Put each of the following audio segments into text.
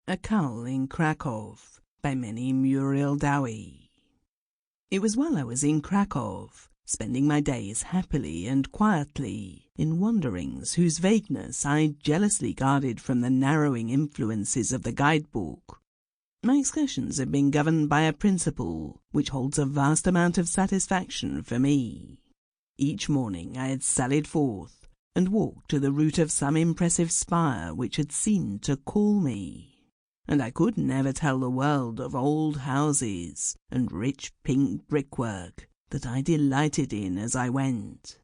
A Cowl in Krakow by Ménie Muriel Dowie. It was while I was in Krakow, spending my days happily and quietly in wanderings whose vagueness I jealously guarded from the narrowing influences of the guidebook. My excursions had been governed by a principle which holds a vast amount of satisfaction for me. Each morning I had sallied forth and walked to the root of some impressive spire which had seemed to call me. And I could never tell the world of old houses and rich pink brickwork that I delighted in as I went.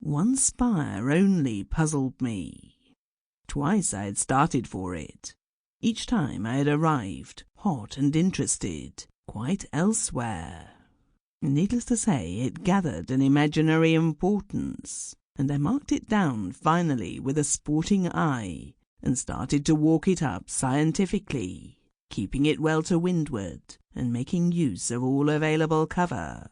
One spire only puzzled me. Twice I had started for it. Each time I had arrived, hot and interested, quite elsewhere. Needless to say, it gathered an imaginary importance, and I marked it down finally with a sporting eye, and started to walk it up scientifically, keeping it well to windward and making use of all available cover.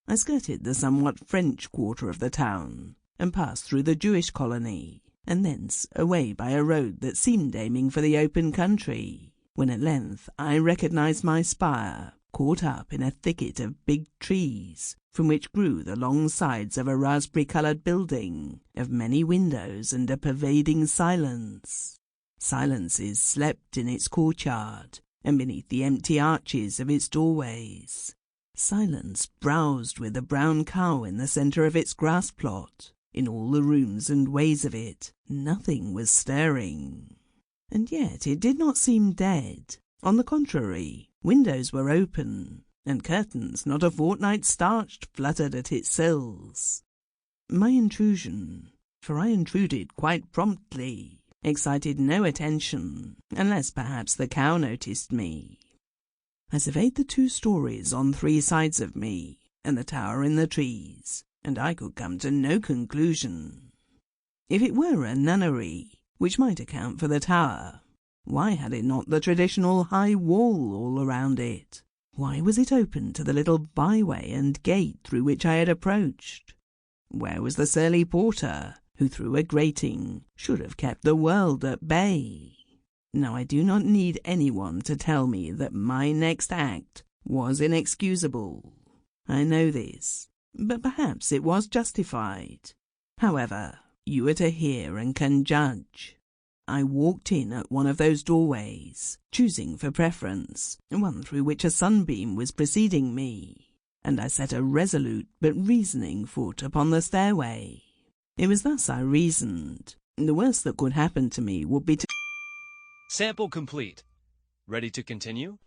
I skirted the somewhat French quarter of the town and passed through the Jewish colony, and thence away by a road that seemed aiming for the open country, when at length I recognized my spire, caught up in a thicket of big trees, from which grew the long sides of a raspberry-coloured building, of many windows and a pervading silence. Silences slept in its courtyard, and beneath the empty arches of its doorways. Silence browsed with a brown cow in the centre of its grass plot. In all the rooms and ways of it, nothing was stirring. And yet it did not seem dead. On the contrary, windows were open, and curtains not a fortnight starched fluttered at its sills. My intrusion, for I intruded quite promptly, excited no attention, unless perhaps the cow noticed me. I surveyed the 2 stories on 3 sides of me, and the tower in the trees, and I could come to no conclusion. If it were a nunnery, which might account for the tower, why had it not the traditional high wall all around it? Why was it open to the little byway and gate through which I had approached? Where was the surly porter, who through a grating should have kept the world at bay? Now I do not need anyone to tell me that my next act was inexcusable. I know this, but perhaps it was justified. However, you are to hear and can judge. I walked in at one of those doorways, choosing for preference one through which a sunbeam was preceding me, and I set a resolute but reasoning foot upon the stairway. It was thus I reasoned. The worst that could happen to me would be to... Sample complete. Ready to continue?